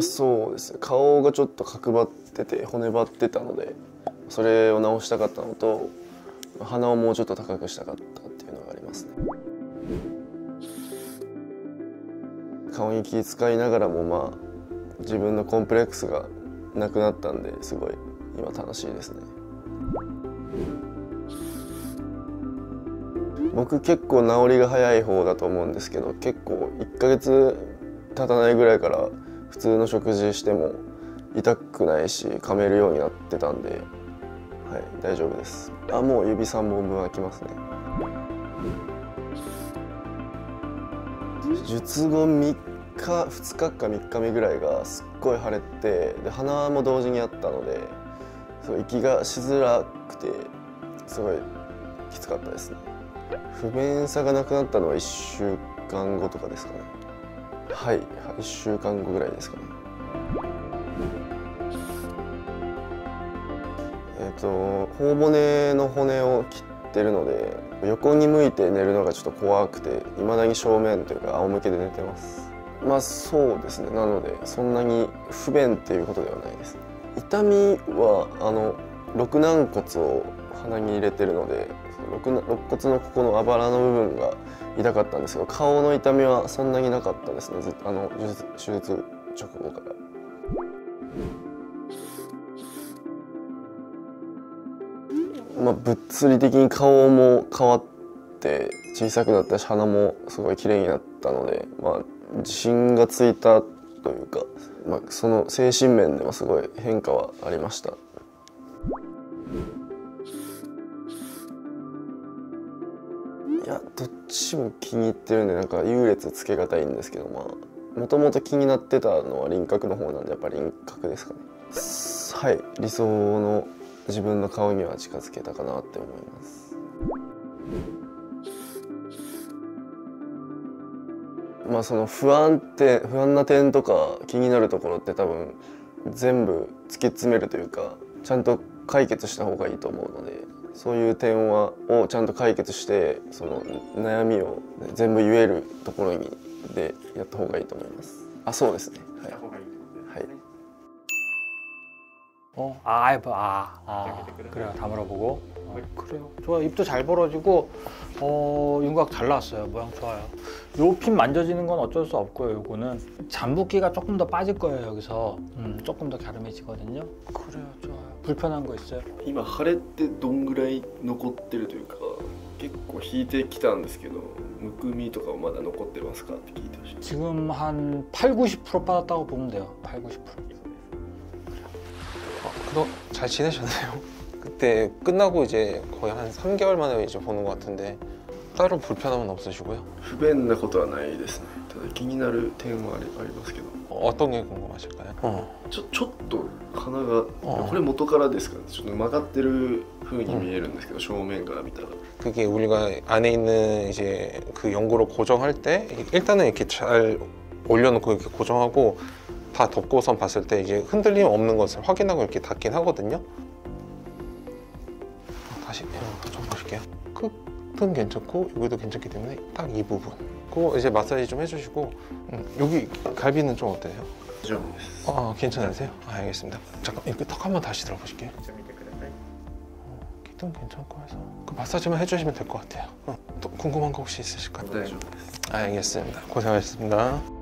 そうですね、顔がちょっと角張ってて骨張ってたので、それを直したかったのと、鼻をもうちょっと高くしたかったっていうのがありますね。顔に気遣いながらも、まあ自分のコンプレックスがなくなったんで、すごい今楽しいですね。僕結構治りが早い方だと思うんですけど、結構1ヶ月経たないぐらいから普通の食事しても痛くないし噛めるようになってたんで、はい、大丈夫です。もう指3本分空きますね。術後2日か3日目ぐらいがすっごい腫れて、で鼻も同時にあったので、息がしづらくてすごいきつかったですね。不便さがなくなったのは1週間後とかですかね。はい、1週間後ぐらいですかね。頬骨の骨を切ってるので、横に向いて寝るのがちょっと怖くて、未だに正面というか仰向けで寝てます。まあそうですね、なのでそんなに不便っていうことではないです。痛みは肋軟骨を鼻に入れてるので、肋骨のここのあばらの部分が痛かったんですけど、顔の痛みはそんなになかったですね。手術直後から。まあ物理的に顔も変わって小さくなったし、鼻もすごい綺麗になったので、まあ自信がついたというか、まあ、その精神面でもすごい変化はありました。いや、どっちも気に入ってるんで、なんか優劣つけがたいんですけど、まあもともと気になってたのは輪郭の方なんで、やっぱり輪郭ですかね。はい、理想の自分の顔には近づけたかなって思います。まあその不安な点とか気になるところって多分全部突き詰めるというか、ちゃんと解決した方がいいと思うので、そういう点をちゃんと解決して、その悩みを全部言えるところでやった方がいいと思います。そうですね。はい。그래요. 다 물어보고. 그래요. 좋아요. 입도 잘 벌어지고, 윤곽 잘 나왔어요. 모양 좋아요. 요 핀 만져지는 건 어쩔 수 없고요. 요거는 잠붓기가 조금 더 빠질 거예요. 여기서 조금 더 갸름해지거든요. 그래요. 좋아요. 불편한 거 있어요? 今腫れってどんぐらい残ってるというか、結構引いてきたんですけど、むくみとかはまだ残ってますかって聞いてほしい。 지금 한 8, 90% 빠졌다고 보면 돼요. 8, 90%. 그거 잘 지내셨나요? 그때 끝나고 이제 거의 한 3개월 만에 이제 보는 것 같은데 따로 불편함은 없으시고요? 不便なことはないですね。ただ気になる点はありますけど。 어떤 게 궁금하실까요? ちょっと鼻がこれ元からですかね。ちょっと曲がってる風に見えるんですけど、正面から見たら。 그게 우리가 안에 있는 이제 그 연고를 고정할 때 일단은 이렇게 잘 올려놓고 이렇게 고정하고 다 덮고선 봤을 때 이제 흔들림 없는 것을 확인하고 이렇게 닫긴 하거든요. 다시 좀 보실게요. 끝은 괜찮고 여기도 괜찮기 때문에 딱 이 부분 그거 이제 마사지 좀 해주시고, 여기 갈비는 좀 어때요? 괜찮으세요? 알겠습니다. 잠깐 이렇게 턱 한번 다시 들어보실게요. 기도는 괜찮고 해서 그 마사지만 해주시면 될 것 같아요. 또 궁금한 거 혹시 있으실까요? 네. 알겠습니다. 고생하셨습니다.